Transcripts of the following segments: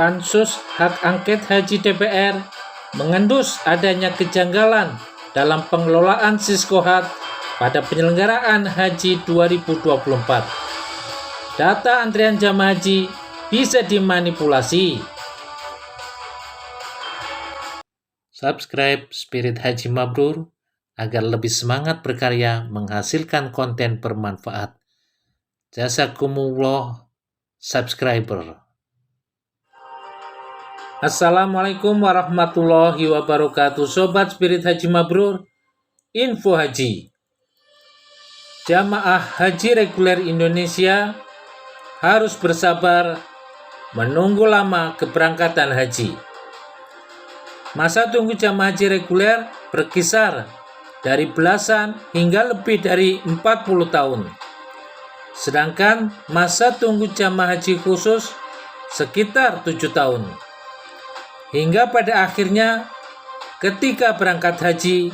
Pansus Hak Angket Haji DPR mengendus adanya kejanggalan dalam pengelolaan Siskohat pada penyelenggaraan Haji 2024. Data antrian jamaah haji bisa dimanipulasi. Subscribe Spirit Haji Mabrur agar lebih semangat berkarya menghasilkan konten bermanfaat. Jazakumullah subscriber. Assalamualaikum warahmatullahi wabarakatuh. Sobat Spirit Haji Mabrur, info haji. Jamaah haji reguler Indonesia harus bersabar menunggu lama keberangkatan haji. Masa tunggu jamaah haji reguler berkisar dari belasan hingga lebih dari 40 tahun. Sedangkan masa tunggu jamaah haji khusus sekitar 7 tahun. Hingga pada akhirnya ketika berangkat haji,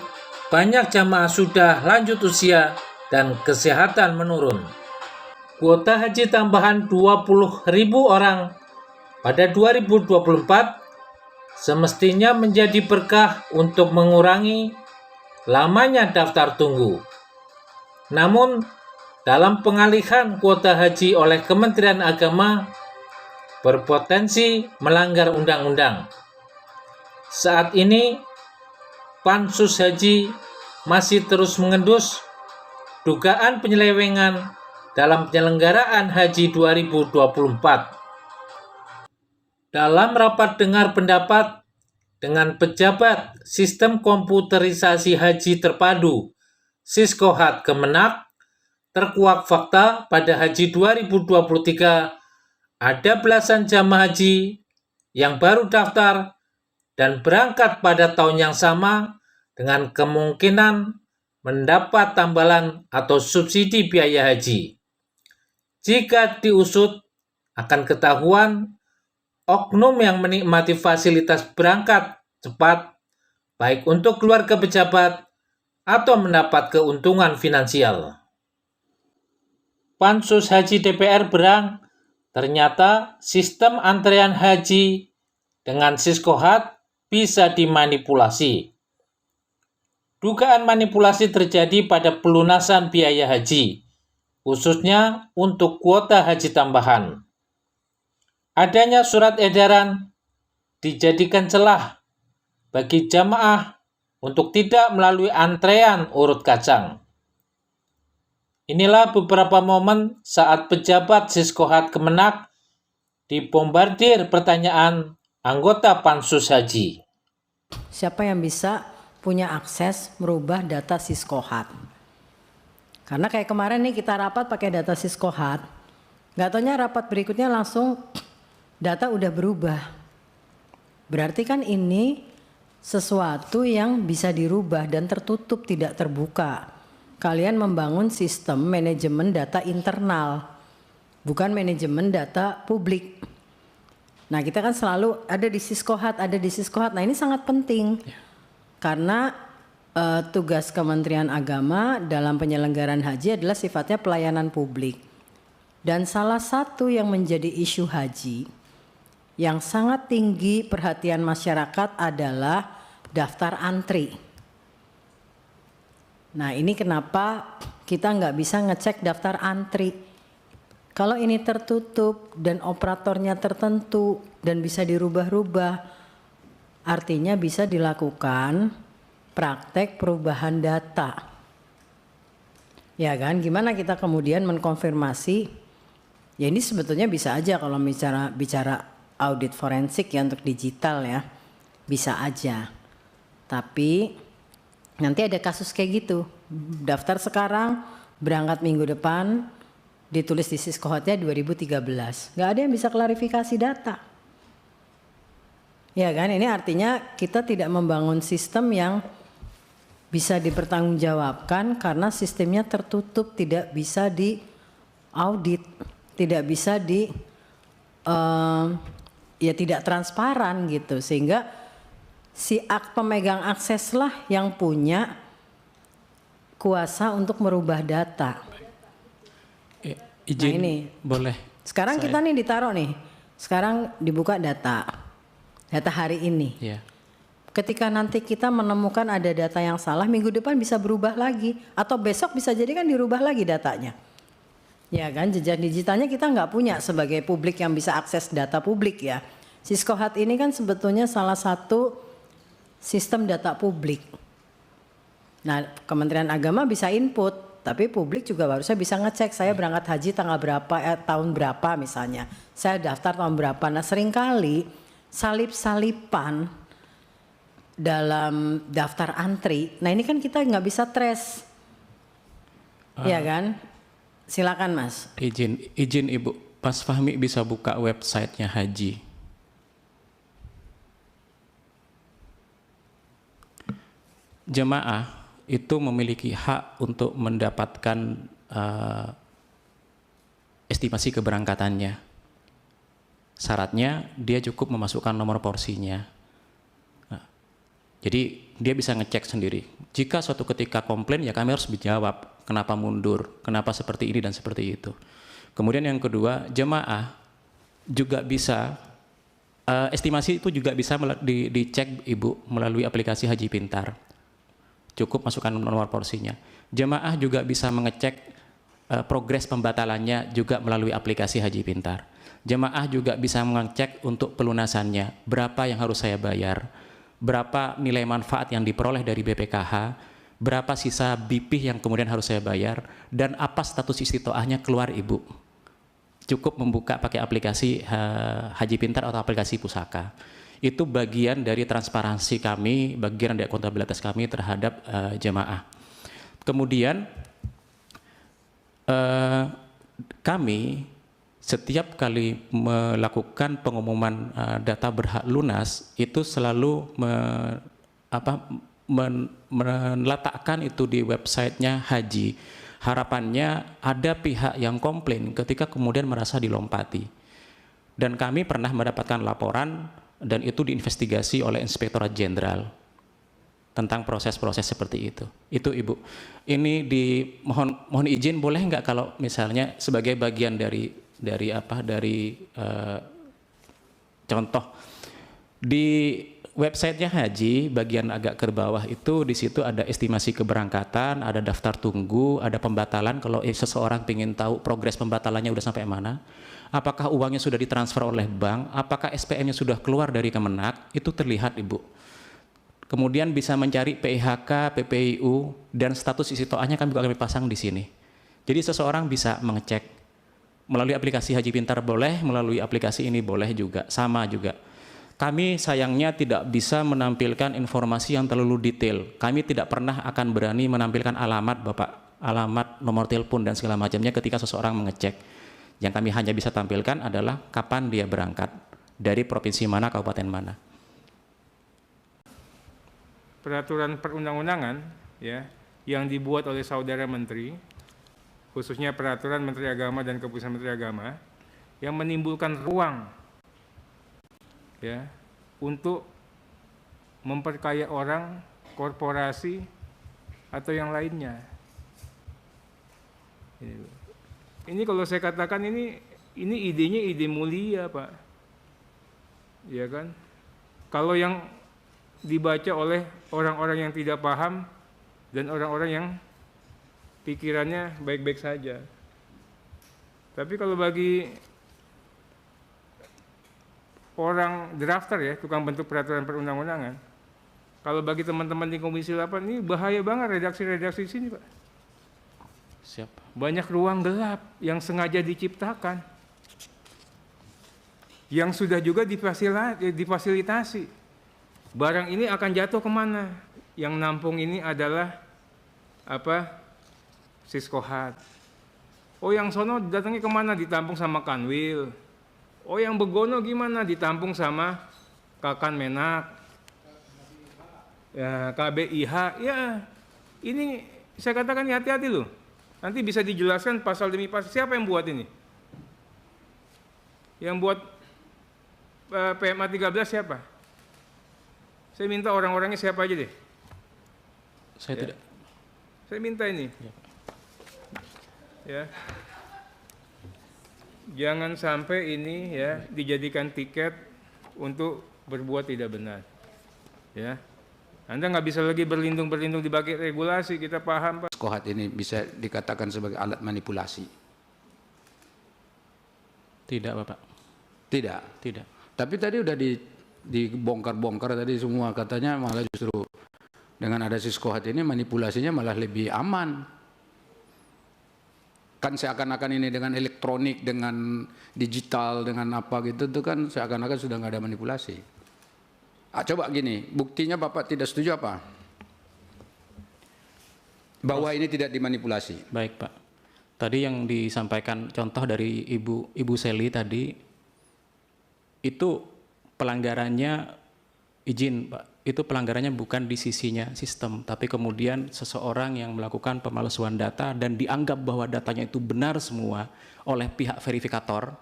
banyak jamaah sudah lanjut usia dan kesehatan menurun. Kuota haji tambahan 20.000 orang pada 2024 semestinya menjadi berkah untuk mengurangi lamanya daftar tunggu. Namun, dalam pengalihan kuota haji oleh Kementerian Agama berpotensi melanggar undang-undang. Saat ini, Pansus Haji masih terus mengendus dugaan penyelewengan dalam penyelenggaraan Haji 2024. Dalam rapat dengar pendapat dengan pejabat Sistem Komputerisasi Haji Terpadu Siskohat Kemenak, terkuak fakta pada Haji 2023 ada belasan jamaah haji yang baru daftar dan berangkat pada tahun yang sama dengan kemungkinan mendapat tambahan atau subsidi biaya haji. Jika diusut, akan ketahuan oknum yang menikmati fasilitas berangkat cepat, baik untuk keluarga pejabat atau mendapat keuntungan finansial. Pansus Haji DPR berang, ternyata sistem antrean haji dengan Siskohat bisa dimanipulasi. Dugaan manipulasi terjadi pada pelunasan biaya haji, khususnya untuk kuota haji tambahan. Adanya surat edaran dijadikan celah bagi jamaah untuk tidak melalui antrean urut kacang. Inilah beberapa momen saat pejabat Siskohat Kemenak dibombardir pertanyaan anggota Pansus Haji. Siapa yang bisa punya akses merubah data Siskohat? Karena kayak kemarin nih kita rapat pakai data Siskohat, nggak taunya rapat berikutnya langsung data udah berubah. Berarti kan ini sesuatu yang bisa dirubah dan tertutup, tidak terbuka. Kalian membangun sistem manajemen data internal, bukan manajemen data publik. Nah, kita kan selalu ada di Siskohat, ada di Siskohat. Nah, ini sangat penting karena tugas Kementerian Agama dalam penyelenggaraan haji adalah sifatnya pelayanan publik. Dan salah satu yang menjadi isu haji yang sangat tinggi perhatian masyarakat adalah daftar antri. Nah, ini kenapa kita nggak bisa ngecek daftar antri. Kalau ini tertutup dan operatornya tertentu dan bisa dirubah-rubah, artinya bisa dilakukan praktek perubahan data. Ya kan, gimana kita kemudian mengkonfirmasi? Ya ini sebetulnya bisa aja kalau bicara audit forensik ya untuk digital ya, bisa aja. Tapi nanti ada kasus kayak gitu, daftar sekarang, berangkat minggu depan, ditulis di Siskohatnya 2013. Nggak ada yang bisa klarifikasi data. Ya kan, ini artinya kita tidak membangun sistem yang bisa dipertanggungjawabkan karena sistemnya tertutup, tidak bisa diaudit, tidak bisa ya tidak transparan gitu. Sehingga si pemegang akses lah yang punya kuasa untuk merubah data. Izin, nah ini boleh. Sekarang kita nih ditaruh nih Sekarang dibuka data hari ini. Ya. Ketika nanti kita menemukan ada data yang salah, minggu depan bisa berubah lagi, atau besok bisa jadi kan dirubah lagi datanya. Ya kan, jejak digitalnya kita nggak punya sebagai publik yang bisa akses data publik ya. Siskohat ini kan sebetulnya salah satu sistem data publik. Nah, Kementerian Agama bisa input, tapi publik juga harusnya bisa ngecek saya berangkat haji tanggal berapa, tahun berapa misalnya. Saya daftar tahun berapa. Nah, seringkali salip-salipan dalam daftar antri. Nah, ini kan kita nggak bisa trace. Ya kan? Silakan Mas. Izin Ibu, Mas Fahmi bisa buka websitenya Haji. Jemaah itu memiliki hak untuk mendapatkan estimasi keberangkatannya. Syaratnya dia cukup memasukkan nomor porsinya. Nah, jadi dia bisa ngecek sendiri. Jika suatu ketika komplain ya kami harus menjawab kenapa mundur, kenapa seperti ini dan seperti itu. Kemudian yang kedua, jemaah juga bisa estimasi itu juga bisa dicek Ibu melalui aplikasi Haji Pintar. Cukup masukkan nomor porsinya. Jemaah juga bisa mengecek progres pembatalannya juga melalui aplikasi Haji Pintar. Jemaah juga bisa mengecek untuk pelunasannya, berapa yang harus saya bayar, berapa nilai manfaat yang diperoleh dari BPKH, berapa sisa BP yang kemudian harus saya bayar, dan apa status istitoahnya keluar Ibu. Cukup membuka pakai aplikasi Haji Pintar atau aplikasi Pusaka. Itu bagian dari transparansi kami, bagian dari akuntabilitas kami terhadap jemaah. Kemudian kami setiap kali melakukan pengumuman data berhak lunas itu selalu meletakkan itu di websitenya Haji. Harapannya ada pihak yang komplain ketika kemudian merasa dilompati. Dan kami pernah mendapatkan laporan dan itu diinvestigasi oleh Inspektorat Jenderal tentang proses-proses seperti itu. Itu Ibu. Ini mohon izin boleh nggak kalau misalnya sebagai bagian dari contoh di websitenya Haji bagian agak ke bawah itu di situ ada estimasi keberangkatan, ada daftar tunggu, ada pembatalan kalau seseorang ingin tahu progres pembatalannya udah sampai mana. Apakah uangnya sudah ditransfer oleh bank, apakah SPM-nya sudah keluar dari Kemenak, itu terlihat Ibu. Kemudian bisa mencari PIHK, PPIU, dan status istitoahnya kami pasang di sini. Jadi seseorang bisa mengecek melalui aplikasi Haji Pintar boleh, melalui aplikasi ini boleh juga, sama juga. Kami sayangnya tidak bisa menampilkan informasi yang terlalu detail. Kami tidak pernah akan berani menampilkan alamat Bapak, alamat, nomor telepon, dan segala macamnya ketika seseorang mengecek. Yang kami hanya bisa tampilkan adalah kapan dia berangkat, dari provinsi mana, kabupaten mana. Peraturan perundang-undangan ya yang dibuat oleh saudara menteri, khususnya peraturan Menteri Agama dan keputusan Menteri Agama yang menimbulkan ruang ya untuk memperkaya orang, korporasi atau yang lainnya. Ini kalau saya katakan ini idenya ide mulia, Pak. Ya kan? Kalau yang dibaca oleh orang-orang yang tidak paham dan orang-orang yang pikirannya baik-baik saja. Tapi kalau bagi orang drafter ya, tukang bentuk peraturan perundang-undangan, kalau bagi teman-teman di Komisi 8 ini bahaya banget redaksi-redaksi di sini, Pak. Siap. Banyak ruang gelap yang sengaja diciptakan, yang sudah juga difasilitasi. Barang ini akan jatuh kemana? Yang nampung ini adalah Siskohat. Oh yang sono datangnya kemana? Ditampung sama Kanwil. Oh yang begono gimana? Ditampung sama Kakan Menak. Ya, KBIH. Ya, ini saya katakan hati-hati loh. Nanti bisa dijelaskan pasal demi pasal. Siapa yang buat ini? Yang buat PMA 13 siapa? Saya minta orang-orangnya siapa aja deh. Saya tidak. Saya minta ini. Ya. Jangan sampai ini ya dijadikan tiket untuk berbuat tidak benar. Ya. Anda nggak bisa lagi berlindung di balik regulasi, kita paham Pak. Siskohat ini bisa dikatakan sebagai alat manipulasi? Tidak, Bapak. Tidak. Tidak. Tapi tadi udah dibongkar-bongkar tadi semua, katanya malah justru dengan ada siskohat ini manipulasinya malah lebih aman. Kan seakan-akan ini dengan elektronik, dengan digital, dengan apa gitu tuh kan seakan-akan sudah nggak ada manipulasi. Coba gini, buktinya Bapak tidak setuju apa? Bahwa ini tidak dimanipulasi. Baik, Pak. Tadi yang disampaikan contoh dari Ibu Seli tadi, itu pelanggarannya izin, Pak. Itu pelanggarannya bukan di sisinya sistem, tapi kemudian seseorang yang melakukan pemalsuan data dan dianggap bahwa datanya itu benar semua oleh pihak verifikator,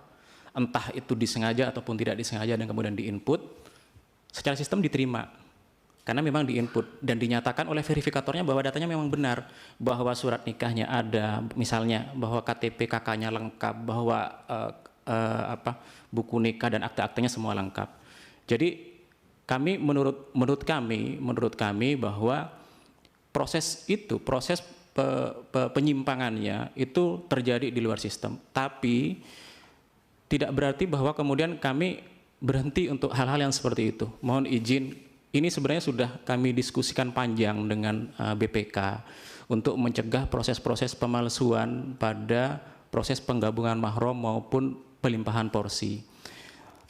entah itu disengaja ataupun tidak disengaja dan kemudian diinput, secara sistem diterima. Karena memang diinput dan dinyatakan oleh verifikatornya bahwa datanya memang benar, bahwa surat nikahnya ada, misalnya bahwa KTP KK-nya lengkap, bahwa buku nikah dan akte-aktenya semua lengkap. Jadi kami menurut kami bahwa proses penyimpangannya itu terjadi di luar sistem. Tapi tidak berarti bahwa kemudian kami berhenti untuk hal-hal yang seperti itu. Mohon izin, ini sebenarnya sudah kami diskusikan panjang dengan BPK untuk mencegah proses-proses pemalsuan pada proses penggabungan mahram maupun pelimpahan porsi.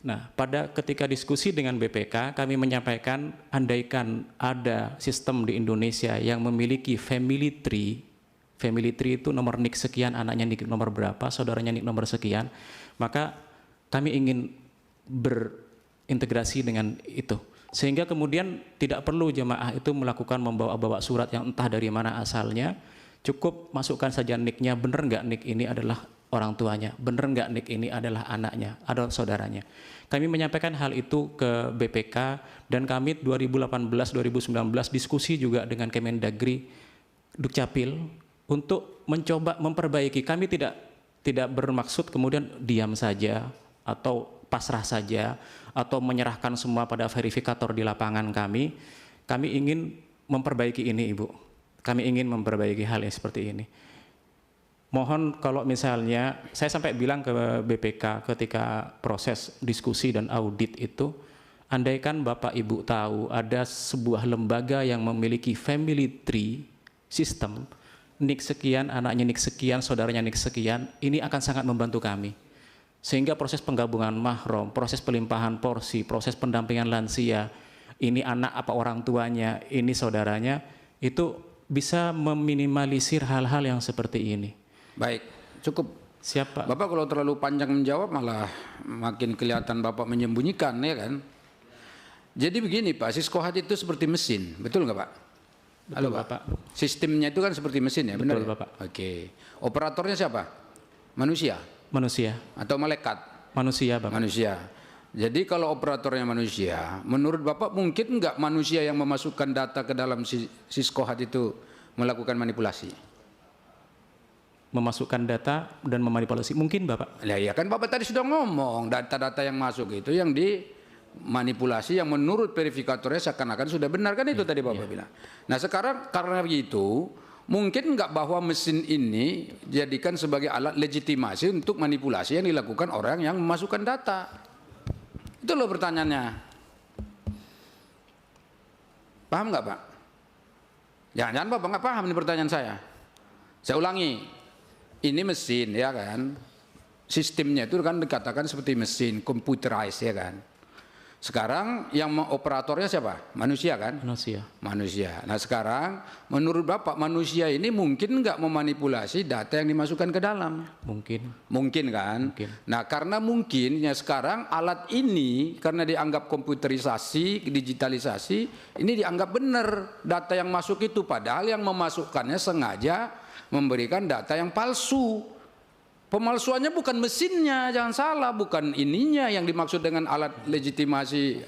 Nah, ketika diskusi dengan BPK, kami menyampaikan andaikan ada sistem di Indonesia yang memiliki family tree itu nomor NIK sekian, anaknya NIK nomor berapa, saudaranya NIK nomor sekian, maka kami ingin berintegrasi dengan itu. Sehingga kemudian tidak perlu jemaah itu melakukan membawa surat yang entah dari mana asalnya, cukup masukkan saja NIK-nya, benar nggak NIK ini adalah orang tuanya, benar nggak NIK ini adalah anaknya, atau saudaranya. Kami menyampaikan hal itu ke BPK dan kami 2018-2019 diskusi juga dengan Kemendagri, Dukcapil untuk mencoba memperbaiki. Kami tidak bermaksud kemudian diam saja atau pasrah saja atau menyerahkan semua pada verifikator di lapangan kami. Kami ingin memperbaiki ini, Ibu. Kami ingin memperbaiki hal yang seperti ini. Mohon kalau misalnya, saya sampai bilang ke BPK ketika proses diskusi dan audit itu, andaikan Bapak Ibu tahu ada sebuah lembaga yang memiliki family tree system, NIK sekian, anaknya NIK sekian, saudaranya NIK sekian, ini akan sangat membantu kami. Sehingga proses penggabungan mahram, proses pelimpahan porsi, proses pendampingan lansia, ini anak apa orang tuanya, ini saudaranya, itu bisa meminimalisir hal-hal yang seperti ini. Baik, cukup. Siapa? Bapak kalau terlalu panjang menjawab malah makin kelihatan Bapak menyembunyikan, ya kan? Jadi begini Pak, siskohat itu seperti mesin, betul nggak Pak? Betul, Halo Bapak. Sistemnya itu kan seperti mesin ya, benar? Betul, ya? Bapak. Oke. Operatornya siapa? Manusia Manusia. atau malaikat? Manusia, Bapak. Manusia. Jadi kalau operatornya manusia, menurut Bapak mungkin nggak manusia yang memasukkan data ke dalam siskohat itu melakukan manipulasi? Memasukkan data dan memanipulasi, mungkin Bapak. Nah, ya kan Bapak tadi sudah ngomong data-data yang masuk itu yang dimanipulasi yang menurut verifikatornya seakan-akan sudah benar, kan itu tadi Bapak bilang. Nah sekarang karena begitu mungkin nggak bahwa mesin ini jadikan sebagai alat legitimasi untuk manipulasi yang dilakukan orang yang memasukkan data. Itu loh pertanyaannya. Paham nggak Pak? Jangan-jangan Bapak nggak paham ini pertanyaan saya. Saya ulangi, ini mesin ya kan, sistemnya itu kan dikatakan seperti mesin, computerized ya kan. Sekarang yang operatornya siapa? Manusia kan? Manusia. Manusia. Nah sekarang menurut Bapak manusia ini mungkin nggak memanipulasi data yang dimasukkan ke dalam? Mungkin. Mungkin kan? Mungkin. Nah karena mungkin ya sekarang alat ini karena dianggap komputerisasi, digitalisasi, ini dianggap benar data yang masuk itu, padahal yang memasukkannya sengaja memberikan data yang palsu. Pemalsuannya bukan mesinnya, jangan salah, bukan ininya yang dimaksud dengan alat legitimasi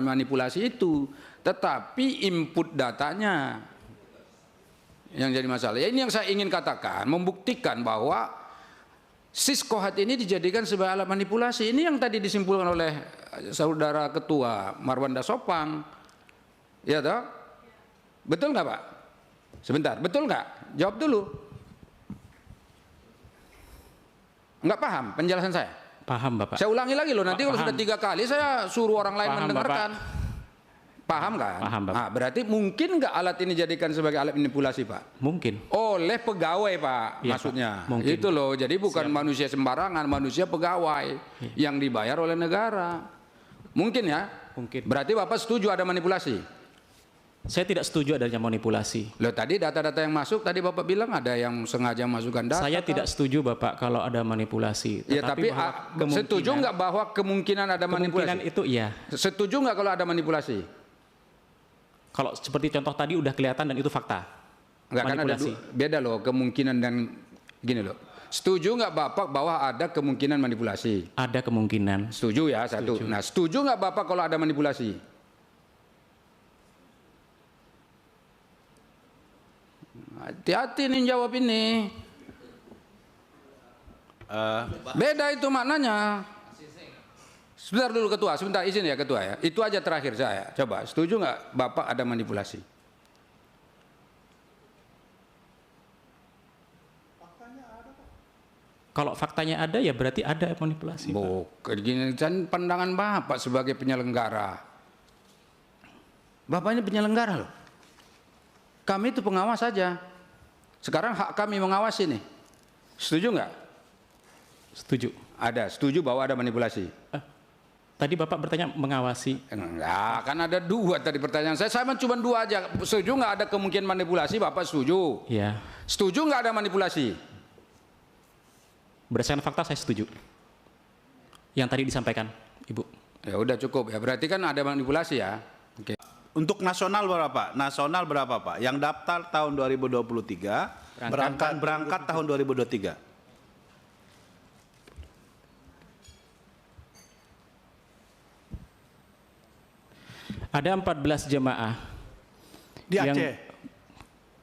manipulasi itu, tetapi input datanya yang jadi masalah. Ya ini yang saya ingin katakan, membuktikan bahwa Siskohat ini dijadikan sebagai alat manipulasi. Ini yang tadi disimpulkan oleh saudara ketua Marwanda Sopang. Ya toh? Betul nggak Pak? Sebentar, betul nggak? Jawab dulu. Nggak paham penjelasan saya? Paham Bapak. Saya ulangi lagi loh, nanti kalau Paham. sudah 3 kali saya suruh orang lain Paham, mendengarkan. Paham kan? Paham, Bapak. Nah, berarti mungkin nggak alat ini dijadikan sebagai alat manipulasi Pak? Mungkin. Oleh pegawai Pak, Iya, maksudnya. Pak. Mungkin. Itu loh, jadi bukan manusia sembarangan, manusia pegawai yang dibayar oleh negara. Mungkin ya? Mungkin. Berarti Bapak setuju ada manipulasi? Saya tidak setuju adanya manipulasi. Loh tadi data-data yang masuk, tadi Bapak bilang ada yang sengaja masukkan data. Saya tidak setuju Bapak kalau ada manipulasi. Ya tapi bahwa setuju nggak bahwa kemungkinan ada kemungkinan manipulasi? itu iya. Setuju nggak kalau ada manipulasi? Kalau seperti contoh tadi udah kelihatan dan itu fakta. Enggak, kan ada Manipulasi. beda loh kemungkinan dan gini loh. Setuju nggak Bapak bahwa ada kemungkinan manipulasi? Ada kemungkinan. Setuju ya satu. Nah setuju nggak Bapak kalau ada manipulasi? Hati-hati nih jawab ini. Beda itu maknanya. Sebentar dulu ketua, sebentar izin ya ketua ya. Itu aja terakhir saya. Coba, setuju nggak Bapak ada manipulasi? Kalau faktanya ada ya berarti ada manipulasi. Pak. Bukan gini kan pandangan Bapak sebagai penyelenggara. Bapak ini penyelenggara loh. Kami itu pengawas saja. Sekarang hak kami mengawasi nih. Setuju nggak? Setuju. Ada. Setuju bahwa ada manipulasi? Tadi Bapak bertanya mengawasi. Enggak, kan ada 2 tadi pertanyaan saya. Saya cuma 2 aja. Setuju nggak ada kemungkinan manipulasi? Bapak setuju? Ya. Setuju nggak ada manipulasi? Berdasarkan fakta saya setuju. Yang tadi disampaikan Ibu. Ya udah cukup ya. Berarti kan ada manipulasi ya. Oke. Untuk nasional berapa? Nasional berapa Pak? Yang daftar tahun 2023, berangkat tahun 2023. Ada 14 jemaah. Di yang Aceh.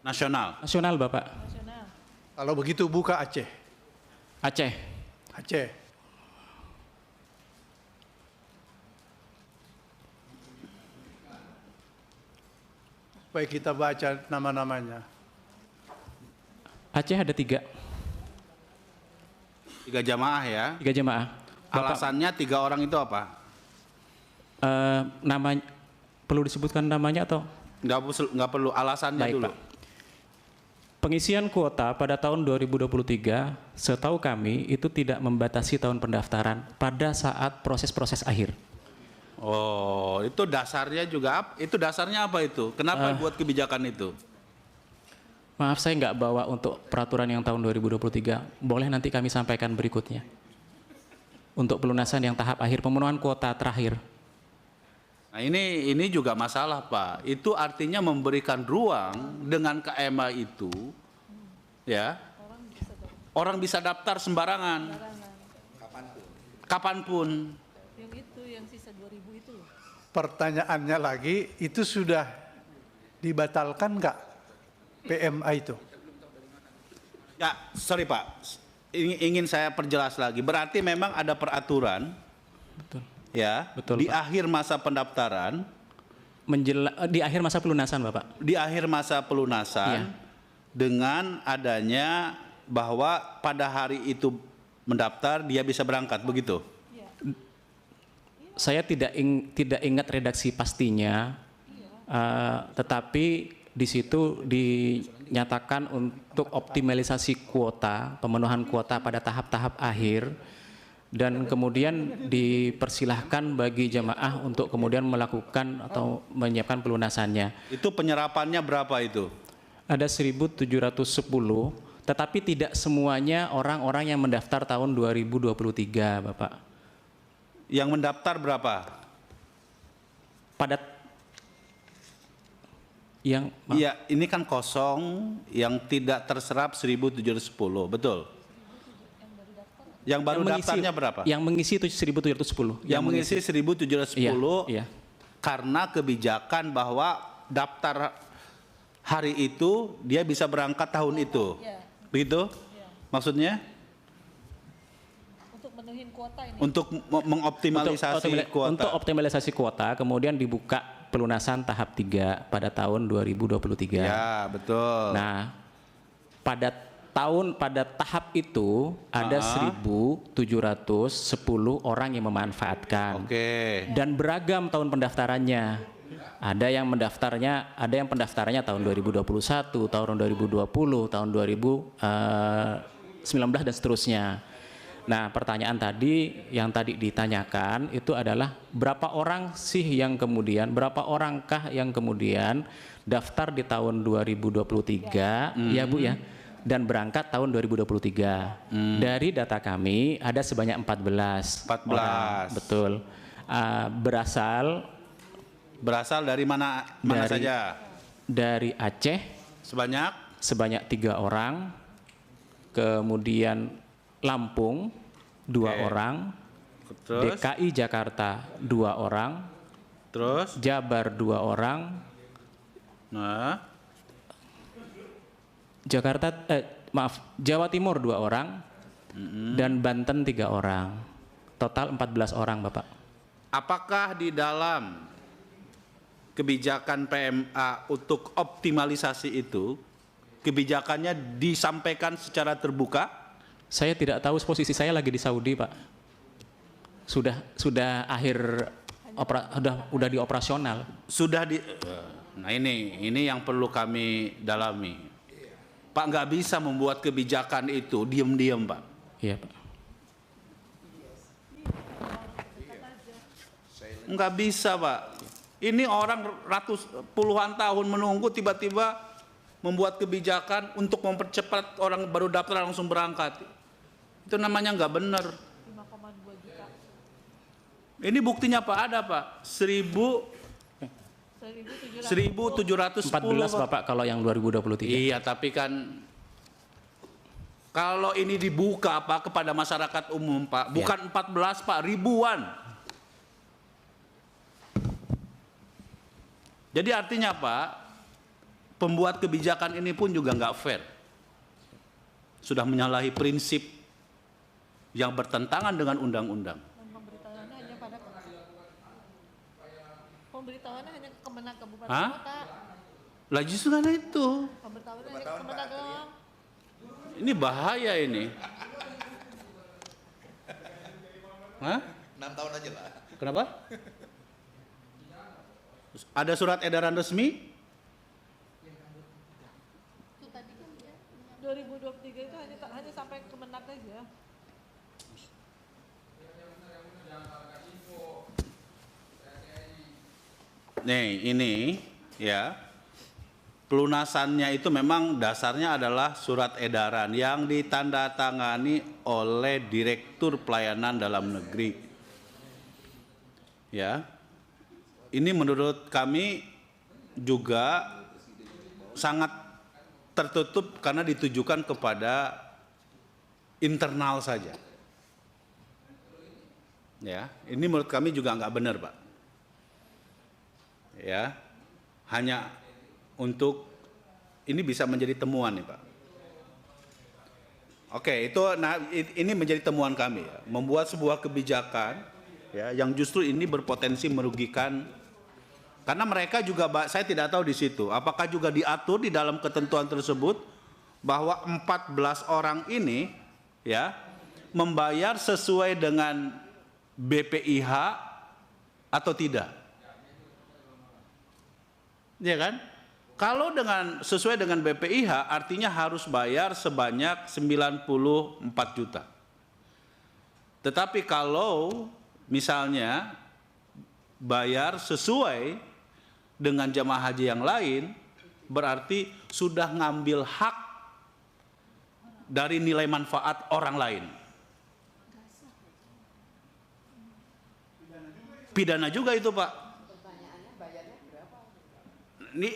Nasional. Nasional Bapak. Kalau begitu buka Aceh. Aceh. Aceh. Supaya kita baca nama-namanya. Aceh ada 3. 3 jamaah ya. 3 jemaah. Bapak, Alasannya 3 orang itu apa? namanya perlu disebutkan namanya atau? Nggak perlu alasannya Baik, dulu. Pak. Pengisian kuota pada tahun 2023, setahu kami itu tidak membatasi tahun pendaftaran pada saat proses-proses akhir. Oh, itu dasarnya juga itu dasarnya apa itu? Kenapa buat kebijakan itu? Maaf saya nggak bawa untuk peraturan yang tahun 2023. Boleh nanti kami sampaikan berikutnya. Untuk pelunasan yang tahap akhir pemenuhan kuota terakhir. Nah, ini juga masalah, Pak. Itu artinya memberikan ruang dengan KMA itu ya. Orang bisa daftar sembarangan. Kapanpun. Yang itu yang sisa 2000 itu loh. Pertanyaannya lagi, itu sudah dibatalkan nggak PMA itu? Ya, sorry Pak. Ingin saya perjelas lagi. Berarti memang ada peraturan. Betul. Ya, Betul, di Pak. akhir masa pendaftaran, Di akhir masa pelunasan Bapak. di akhir masa pelunasan, Iya. dengan adanya bahwa pada hari itu mendaftar dia bisa berangkat, begitu? Saya tidak ingat redaksi pastinya, tetapi di situ dinyatakan untuk optimalisasi kuota, pemenuhan kuota pada tahap-tahap akhir, dan kemudian dipersilahkan bagi jemaah untuk kemudian melakukan atau menyiapkan pelunasannya. Itu penyerapannya berapa itu? Ada 1.710, tetapi tidak semuanya orang-orang yang mendaftar tahun 2023, Bapak. Yang mendaftar berapa? Pada yang Iya, ini kan kosong yang tidak terserap 1.710, betul? Yang baru daftarnya berapa? Yang mengisi itu 1.710. Yang mengisi 1.710 Iya. karena kebijakan bahwa daftar hari itu dia bisa berangkat tahun itu. Begitu? Maksudnya? menuhin kuota ini. Untuk mengoptimalisasi kuota. Untuk optimalisasi kuota, kemudian dibuka pelunasan tahap 3 pada tahun 2023. Ya, betul. Nah, pada tahap itu ada 1.710 orang yang memanfaatkan. Oke. Dan beragam tahun pendaftarannya. Ada yang pendaftarannya tahun 2021, tahun 2020, tahun 2019 dan seterusnya. Nah, pertanyaan tadi yang tadi ditanyakan itu adalah berapa orangkah yang kemudian daftar di tahun 2023 ya Bu ya, dan berangkat tahun 2023. Dari data kami ada sebanyak 14 orang. Betul. Berasal dari mana saja? Dari Aceh sebanyak 3 orang, kemudian Lampung 2 orang, terus DKI Jakarta 2 orang, terus Jabar 2 orang, nah, Jawa Timur 2 orang, dan Banten 3 orang. Total 14 orang, Bapak. Apakah di dalam kebijakan PMA untuk optimalisasi itu, kebijakannya disampaikan secara terbuka? Saya tidak tahu, posisi saya lagi di Saudi, Pak. Sudah dioperasional. Nah ini yang perlu kami dalami. Pak, nggak bisa membuat kebijakan itu diam-diam, Pak. Iya, Pak. Nggak bisa, Pak. Ini orang puluhan tahun menunggu, tiba-tiba membuat kebijakan untuk mempercepat orang baru daftar langsung berangkat. Itu namanya nggak benar. 5,2 juta. Ini buktinya Pak, ada Pak, 1.710 Bapak kalau yang 2023. Iya, tapi kan kalau ini dibuka Pak kepada masyarakat umum Pak, bukan 14 Pak, ribuan. Jadi artinya Pak, pembuat kebijakan ini pun juga nggak fair. Sudah menyalahi prinsip yang bertentangan dengan undang-undang. Dan pemberitahuannya hanya pada ke Kemenang Kabupaten Kota. Lah justru karena itu. Pemberitahuannya hanya ke Kemenang doang. Ini bahaya ini. 6 tahun aja lah. Kenapa? Ada surat edaran resmi? Itu tadi kan 2023 itu hanya sampai ke Kemenang aja. Nih, ini ya. Pelunasannya itu memang dasarnya adalah surat edaran yang ditandatangani oleh Direktur Pelayanan Dalam Negeri. Ya. Ini menurut kami juga sangat tertutup karena ditujukan kepada internal saja. Ya, ini menurut kami juga nggak benar, Pak. Ya, hanya untuk ini bisa menjadi temuan nih, Pak. Oke, ini menjadi temuan kami ya, membuat sebuah kebijakan ya yang justru ini berpotensi merugikan, karena mereka juga, saya tidak tahu di situ apakah juga diatur di dalam ketentuan tersebut bahwa 14 orang ini ya membayar sesuai dengan BPIH atau tidak. Ya kan? Kalau sesuai dengan BPIH artinya harus bayar sebanyak 94 juta. Tetapi kalau misalnya bayar sesuai dengan jamaah haji yang lain, berarti sudah ngambil hak dari nilai manfaat orang lain. Pidana juga itu, Pak. Ini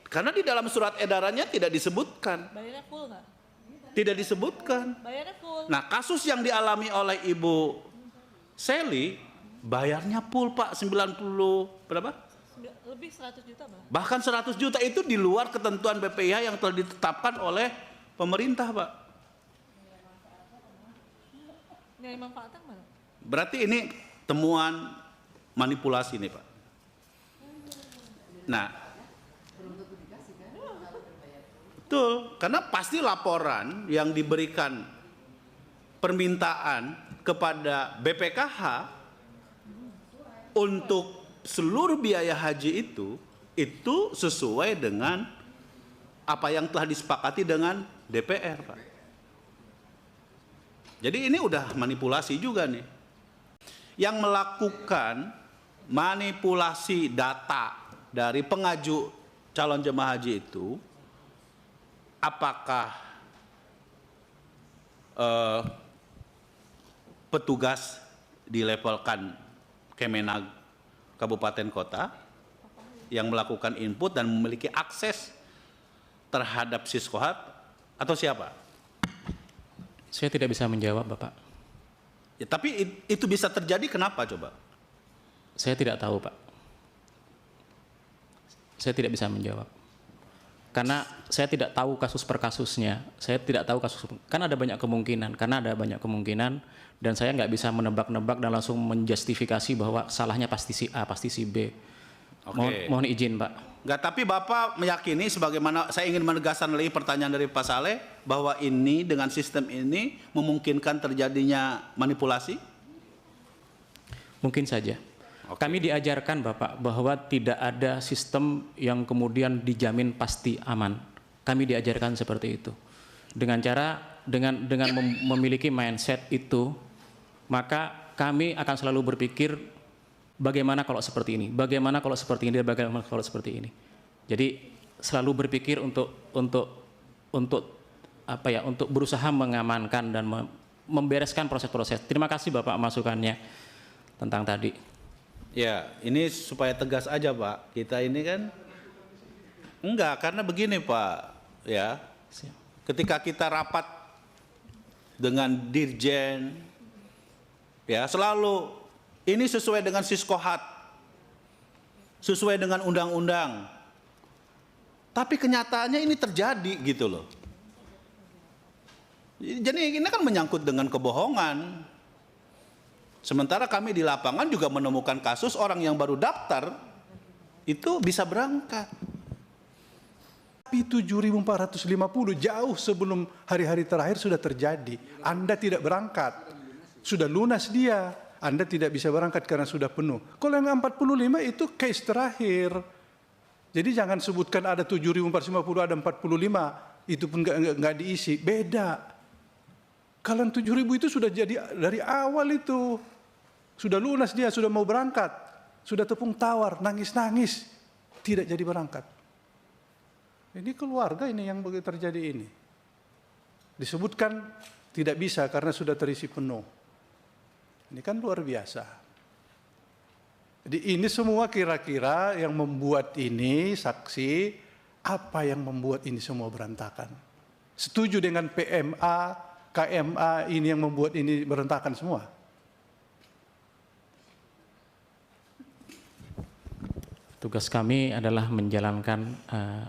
karena di dalam surat edarannya tidak disebutkan. Bayarnya full nggak? Tidak disebutkan. Bayarnya full. Nah, kasus yang dialami oleh Ibu Sally bayarnya full, Pak, 90 berapa? Lebih 100 juta, Bang. Bahkan 100 juta itu di luar ketentuan BPIH yang telah ditetapkan oleh pemerintah, Pak. Nilai manfaatnya mana? Berarti ini temuan manipulasi nih Pak. Nah, betul, karena pasti laporan yang diberikan permintaan kepada BPKH untuk seluruh biaya haji itu sesuai dengan apa yang telah disepakati dengan DPR, Pak. Jadi ini udah manipulasi juga nih. Yang melakukan manipulasi data dari pengaju calon jemaah haji itu, apakah petugas dilevelkan Kemenag kabupaten kota yang melakukan input dan memiliki akses terhadap Siskohat atau siapa? Saya tidak bisa menjawab, Bapak. Ya, tapi itu bisa terjadi kenapa coba? Saya tidak tahu, Pak. Saya tidak bisa menjawab. Karena saya tidak tahu kasus per kasusnya. Saya tidak tahu kasus, kan ada banyak kemungkinan. Karena ada banyak kemungkinan dan saya nggak bisa menebak-nebak dan langsung menjustifikasi bahwa salahnya pasti si A, pasti si B. Oke. Mohon izin, Pak. Enggak, tapi Bapak meyakini sebagaimana saya ingin menegaskan lagi pertanyaan dari Pak Saleh bahwa ini dengan sistem ini memungkinkan terjadinya manipulasi? Mungkin saja. Oke. Kami diajarkan Bapak bahwa tidak ada sistem yang kemudian dijamin pasti aman. Kami diajarkan seperti itu. Dengan cara memiliki mindset itu, maka kami akan selalu berpikir bagaimana kalau seperti ini, bagaimana kalau seperti ini, bagaimana kalau seperti ini. Jadi selalu berpikir untuk apa ya, untuk berusaha mengamankan dan membereskan proses-proses. Terima kasih Bapak masukannya tentang tadi. Ya, ini supaya tegas aja Pak. Kita ini kan enggak, karena begini Pak, ya. Ketika kita rapat dengan Dirjen, ya selalu ini sesuai dengan Siskohat, sesuai dengan undang-undang. Tapi kenyataannya ini terjadi gitu loh. Jadi ini kan menyangkut dengan kebohongan. Sementara kami di lapangan juga menemukan kasus orang yang baru daftar itu bisa berangkat. Tapi 7.450 jauh sebelum hari-hari terakhir sudah terjadi. Anda tidak berangkat, sudah lunas dia. Anda tidak bisa berangkat karena sudah penuh. Kalau yang 45 itu case terakhir. Jadi jangan sebutkan ada 7.450, ada 45, itu pun nggak diisi. Beda. Kalau 7.000 itu sudah jadi dari awal itu. Sudah lunas dia, sudah mau berangkat. Sudah tepung tawar, nangis-nangis. Tidak jadi berangkat. Ini keluarga ini yang begitu terjadi ini. Disebutkan tidak bisa karena sudah terisi penuh. Ini kan luar biasa. Jadi ini semua kira-kira yang membuat ini saksi, apa yang membuat ini semua berantakan. Setuju dengan PMA, KMA ini yang membuat ini berantakan semua. Tugas kami adalah menjalankan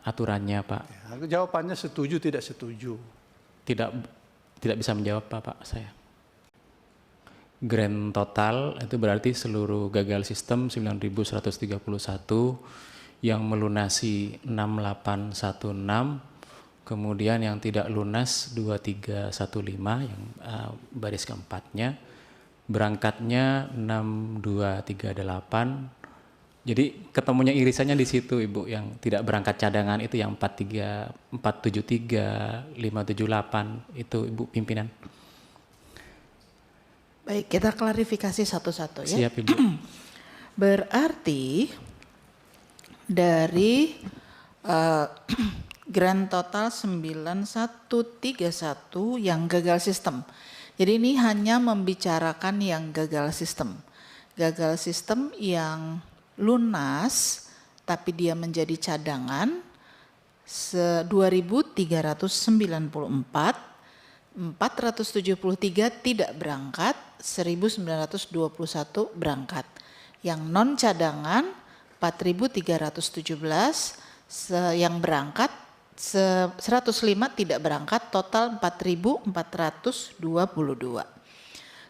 aturannya, Pak. Ya, jawabannya setuju tidak setuju. Tidak bisa menjawab, Pak, saya. Grand total itu berarti seluruh gagal sistem 9.131, yang melunasi 6.816, kemudian yang tidak lunas 2.315 yang baris keempatnya, berangkatnya 6.238. Jadi ketemunya irisannya di situ, Ibu, yang tidak berangkat cadangan itu yang 473, 578 itu, Ibu pimpinan. Baik, kita klarifikasi satu-satu ya. Siap, Ibu. Berarti dari grand total 9131 yang gagal sistem. Jadi ini hanya membicarakan yang gagal sistem. Gagal sistem yang lunas tapi dia menjadi cadangan 2.394, 473 tidak berangkat, 1.921 berangkat. Yang non cadangan 4.317, yang berangkat 105 tidak berangkat, total 4.422.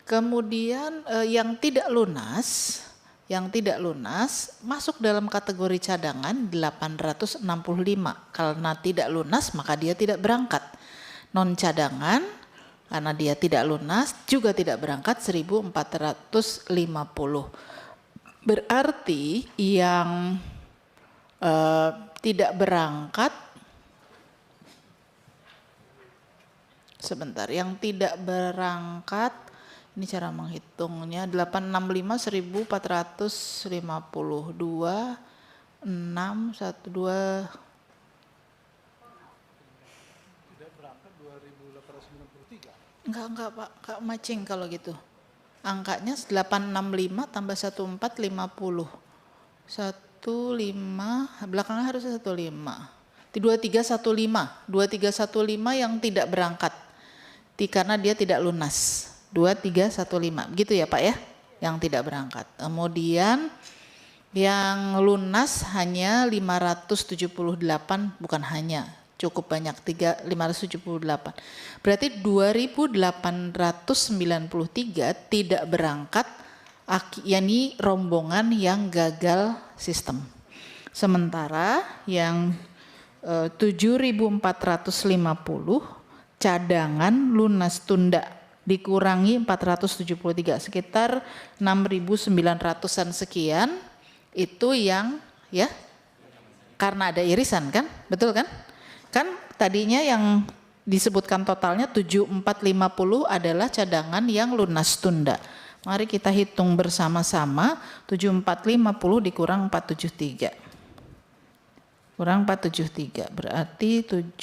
Kemudian yang tidak lunas masuk dalam kategori cadangan 865. Karena tidak lunas maka dia tidak berangkat. Non cadangan karena dia tidak lunas juga tidak berangkat 1450. Berarti yang tidak berangkat, sebentar, yang tidak berangkat, ini cara menghitungnya 865 1452 612. Tidak berangkat 2893. Enggak Pak, Kak matching kalau gitu. Angkanya 865 tambah 1450. 15, belakangnya harus 15. 2315 yang tidak berangkat. Karena dia tidak lunas. 2315, begitu ya Pak ya, yang tidak berangkat. Kemudian yang lunas hanya 578, bukan hanya, cukup banyak, 578. Berarti 2893 tidak berangkat, yakni rombongan yang gagal sistem. Sementara yang 7.450 cadangan lunas tunda dikurangi 473, sekitar 6.900-an sekian, itu yang ya karena ada irisan kan, betul kan? Kan tadinya yang disebutkan totalnya 7.450 adalah cadangan yang lunas tunda. Mari kita hitung bersama-sama, 7.450 dikurang 473. Kurang 473, berarti 14,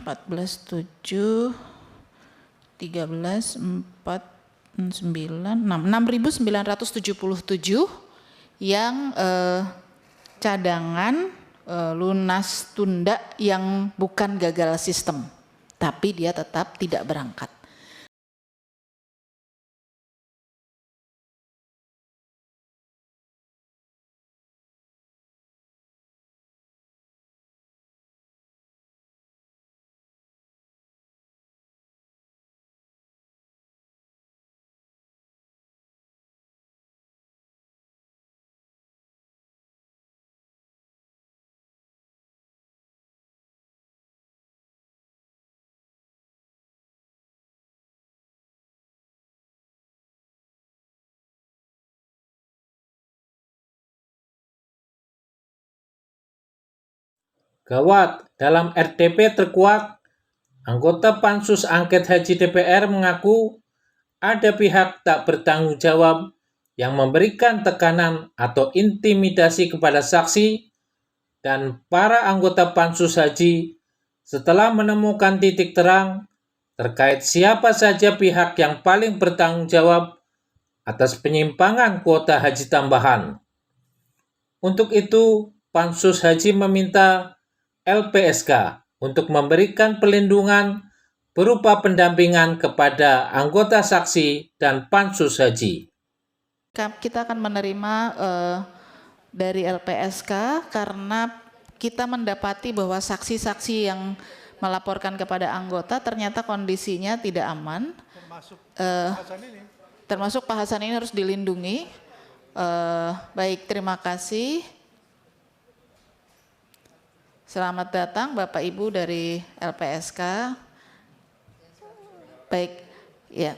7, 13, 4, 9, 6, 6.977 yang cadangan lunas tunda yang bukan gagal sistem, tapi dia tetap tidak berangkat. Gawat, dalam RTP terkuak, anggota Pansus Angket Haji DPR mengaku ada pihak tak bertanggung jawab yang memberikan tekanan atau intimidasi kepada saksi dan para anggota Pansus Haji setelah menemukan titik terang terkait siapa saja pihak yang paling bertanggung jawab atas penyimpangan kuota haji tambahan. Untuk itu, Pansus Haji meminta LPSK untuk memberikan perlindungan berupa pendampingan kepada anggota saksi dan Pansus Haji. Kita akan menerima dari LPSK karena kita mendapati bahwa saksi-saksi yang melaporkan kepada anggota ternyata kondisinya tidak aman. Termasuk Pak Hasan ini harus dilindungi. Baik, terima kasih. Selamat datang Bapak Ibu dari LPSK. Baik, ya.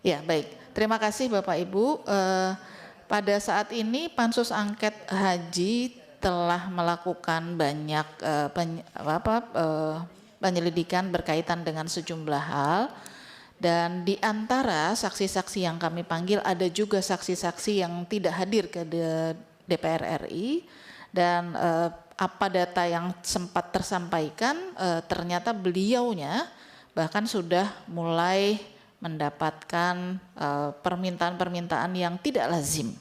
Ya, baik. Terima kasih Bapak Ibu. Pada saat ini Pansus Angket Haji telah melakukan banyak penyelidikan berkaitan dengan sejumlah hal. Dan di antara saksi-saksi yang kami panggil ada juga saksi-saksi yang tidak hadir ke DPR RI, dan apa data yang sempat tersampaikan ternyata beliaunya bahkan sudah mulai mendapatkan permintaan-permintaan yang tidak lazim,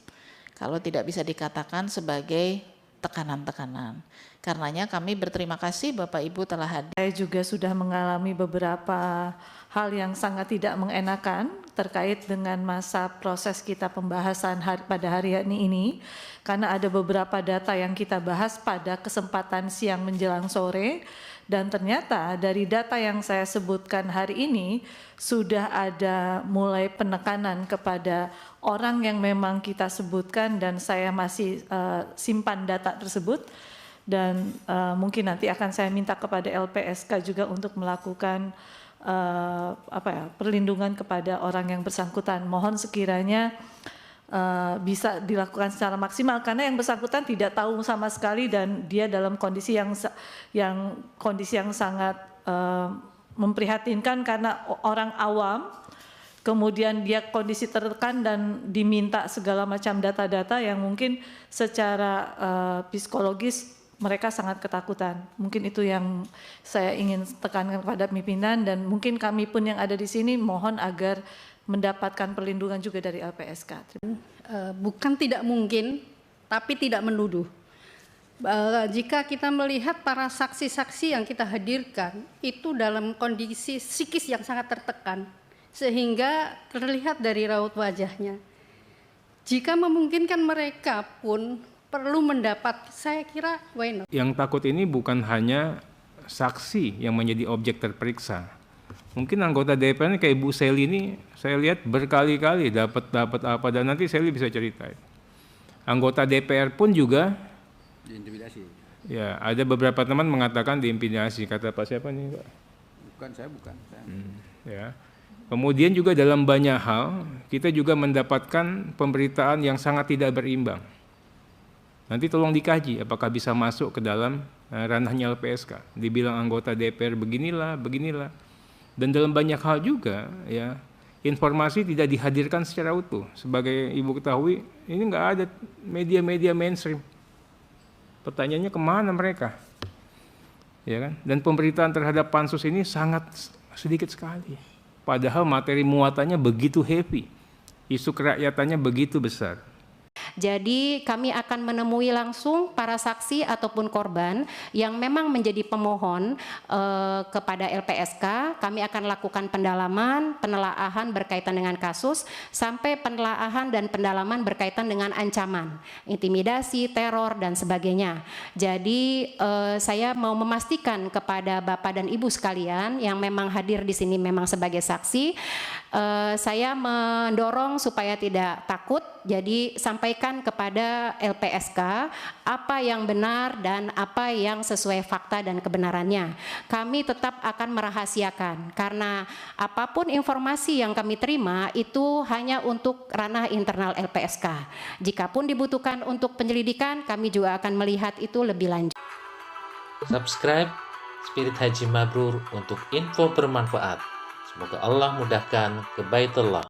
kalau tidak bisa dikatakan sebagai tekanan-tekanan. Karenanya kami berterima kasih Bapak Ibu telah hadir. Saya juga sudah mengalami beberapa hal yang sangat tidak mengenakan terkait dengan masa proses kita pembahasan pada hari ini, karena ada beberapa data yang kita bahas pada kesempatan siang menjelang sore, dan ternyata dari data yang saya sebutkan hari ini sudah ada mulai penekanan kepada orang yang memang kita sebutkan, dan saya masih simpan data tersebut, dan mungkin nanti akan saya minta kepada LPSK juga untuk melakukan perlindungan kepada orang yang bersangkutan. Mohon sekiranya bisa dilakukan secara maksimal, karena yang bersangkutan tidak tahu sama sekali dan dia dalam kondisi yang sangat memprihatinkan, karena orang awam, kemudian dia kondisi tertekan dan diminta segala macam data-data yang mungkin secara psikologis mereka sangat ketakutan. Mungkin itu yang saya ingin tekankan kepada pimpinan, dan mungkin kami pun yang ada di sini mohon agar mendapatkan perlindungan juga dari LPSK. Bukan tidak mungkin, tapi tidak menuduh. Jika kita melihat para saksi-saksi yang kita hadirkan itu dalam kondisi psikis yang sangat tertekan, sehingga terlihat dari raut wajahnya. Jika memungkinkan mereka pun perlu mendapat, saya kira why not. Yang takut ini bukan hanya saksi yang menjadi objek terperiksa. Mungkin anggota DPR ini kayak Bu Seli ini, saya lihat berkali-kali dapat apa, dan nanti Seli bisa ceritain. Anggota DPR pun juga Diintimidasi. ya, ada beberapa teman mengatakan diintimidasi. Kata Pak siapa nih, Pak? Bukan, saya bukan. Ya. Kemudian juga dalam banyak hal kita juga mendapatkan pemberitaan yang sangat tidak berimbang. Nanti tolong dikaji apakah bisa masuk ke dalam ranahnya LPSK. Dibilang anggota DPR beginilah. Dan dalam banyak hal juga ya, informasi tidak dihadirkan secara utuh. Sebagai Ibu ketahui, ini nggak ada media-media mainstream. Pertanyaannya kemana mereka? Ya kan? Dan pemberitaan terhadap pansus ini sangat sedikit sekali. Padahal materi muatannya begitu heavy. Isu kerakyatannya begitu besar. Jadi kami akan menemui langsung para saksi ataupun korban yang memang menjadi pemohon kepada LPSK. Kami akan lakukan pendalaman, penelaahan berkaitan dengan kasus, sampai penelaahan dan pendalaman berkaitan dengan ancaman, intimidasi, teror, dan sebagainya. Jadi saya mau memastikan kepada Bapak dan Ibu sekalian yang memang hadir di sini memang sebagai saksi, saya mendorong supaya tidak takut. Jadi sampaikan kepada LPSK apa yang benar dan apa yang sesuai fakta dan kebenarannya. Kami tetap akan merahasiakan, karena apapun informasi yang kami terima itu hanya untuk ranah internal LPSK. Jikapun dibutuhkan untuk penyelidikan, kami juga akan melihat itu lebih lanjut. Subscribe Spirit Haji Mabrur untuk info bermanfaat. Semoga Allah mudahkan ke Baitullah.